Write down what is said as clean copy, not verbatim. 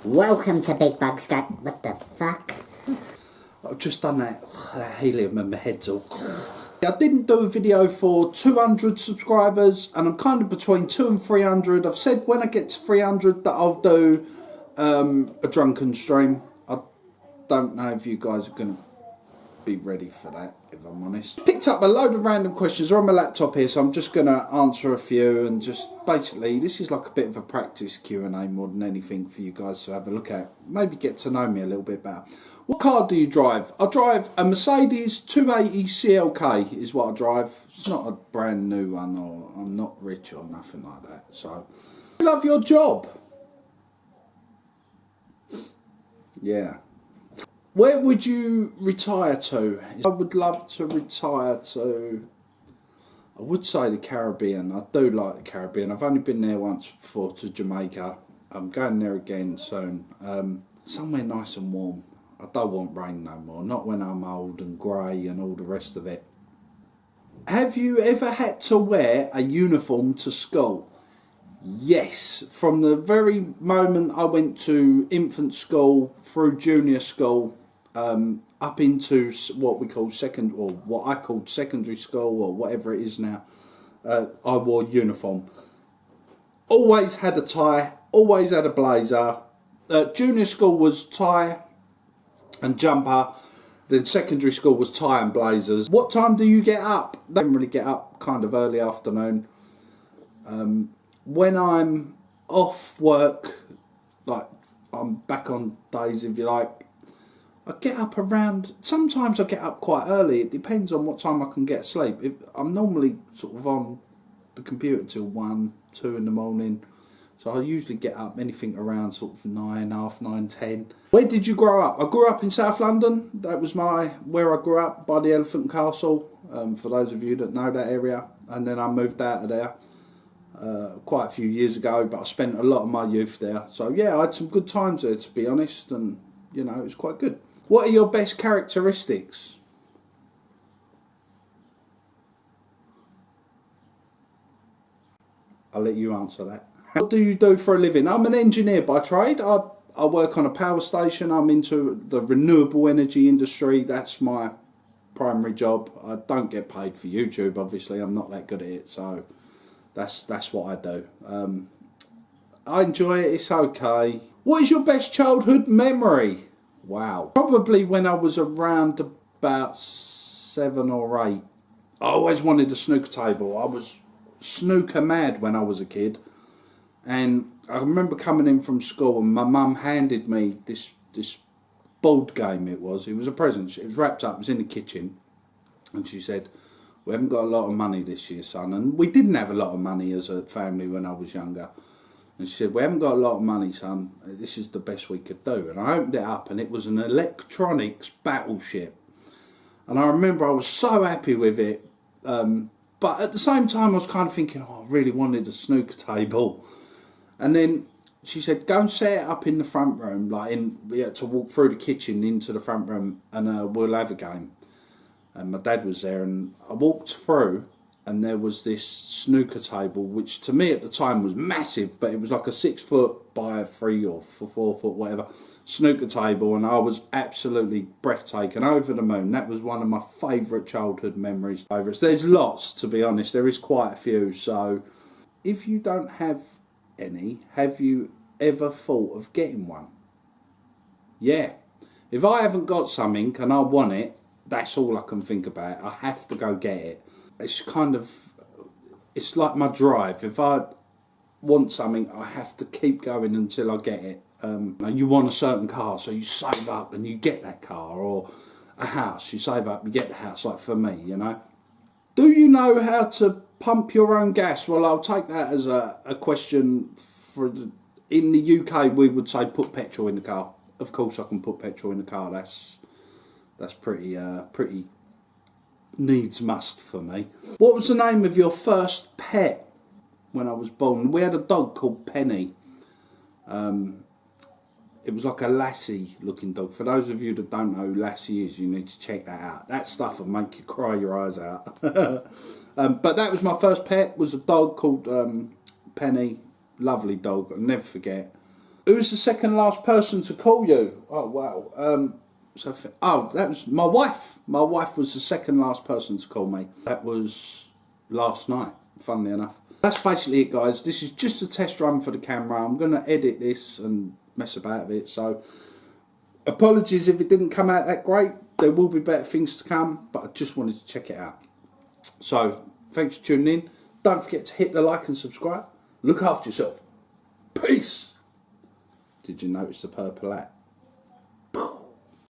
Welcome to Big Bug Scat. What the fuck? I've just done that helium and my head's all... I didn't do a video for 200 subscribers and I'm kind of between 200 and 300. I've said when I get to 300 that I'll do a drunken stream. I don't know if you guys are going to be ready for that, if I'm honest. Picked up a load of random questions. They're on my laptop here, so I'm just going to answer a few and just basically, this is like a bit of a practice Q&A more than anything for you guys to have a look at. Maybe get to know me a little bit better. What car do you drive? I drive a Mercedes 280 CLK is what I drive. It's not a brand new one, or I'm not rich or nothing like that. So, you love your job? Yeah. Where would you retire to? I would love to retire to, I would say the Caribbean. I do like the Caribbean. I've only been there once before, to Jamaica. I'm going there again soon. Somewhere nice and warm. I don't want rain no more. Not when I'm old and grey and all the rest of it. Have you ever had to wear a uniform to school? Yes. From the very moment I went to infant school, through junior school, up into what we call what I called secondary school, or whatever it is now, I wore uniform. Always had a tie, always had a blazer. Junior school was tie and jumper, then secondary school was tie and blazers. What time do you get up? I generally get up kind of early afternoon. When I'm off work, like I'm back on days if you like, I get up around, sometimes I get up quite early. It depends on what time I can get sleep. I'm normally sort of on the computer till 1, 2 in the morning. So I usually get up anything around sort of 9, half 9, 10. Where did you grow up? I grew up in South London. That was where I grew up, by the Elephant and Castle, for those of you that know that area. And then I moved out of there quite a few years ago, but I spent a lot of my youth there. So yeah, I had some good times there, to be honest, and you know, it was quite good. What are your best characteristics? I'll let you answer that. What do you do for a living? I'm an engineer by trade. I work on a power station. I'm into the renewable energy industry. That's my primary job. I don't get paid for YouTube, obviously. I'm not that good at it, so that's what I do. I enjoy it. It's okay. What is your best childhood memory? Wow. Probably when I was around about 7 or 8. I always wanted a snooker table. I was snooker mad when I was a kid. And I remember coming in from school and my mum handed me this board game. It was a present. It was wrapped up. It was in the kitchen. And she said, "We haven't got a lot of money this year, son." And we didn't have a lot of money as a family when I was younger. And she said, "We haven't got a lot of money, son. This is the best we could do." And I opened it up and it was an electronics battleship. And I remember I was so happy with it. But at the same time I was kind of thinking, oh, I really wanted a snooker table. And then she said, "Go and set it up in the front room." We had to walk through the kitchen into the front room and we'll have a game. And my dad was there and I walked through and there was this snooker table, which to me at the time was massive, but it was like a 6 foot by 3 or 4 foot, whatever, snooker table. And I was absolutely breathtaking, over the moon. That was one of my favourite childhood memories. There's lots, to be honest. There is quite a few. So if you don't have any, have you ever thought of getting one? Yeah. If I haven't got something and I want it, that's all I can think about. I have to go get it. It's like my drive. If I want something, I have to keep going until I get it. You want a certain car, so you save up and you get that car, or a house, you save up, you get the house, like for me, you know. Do you know how to pump your own gas? Well, I'll take that as a question in the UK we would say put petrol in the car. Of course I can put petrol in the car, that's pretty needs must for me. What was the name of your first pet? When I was born, we had a dog called Penny. It was like a Lassie looking dog. For those of you that don't know who Lassie is, you need to check that out. That stuff will make you cry your eyes out. But that was my first pet, was a dog called Penny. Lovely dog, I'll never forget. Who was the second last person to call you? Oh, wow. That was my wife. My wife was the second last person to call me. That was last night, funnily enough. That's basically it, guys. This is just a test run for the camera. I'm going to edit this and mess about with it. So, apologies if it didn't come out that great. There will be better things to come, but I just wanted to check it out. So, thanks for tuning in. Don't forget to hit the like and subscribe. Look after yourself. Peace. Did you notice the purple hat?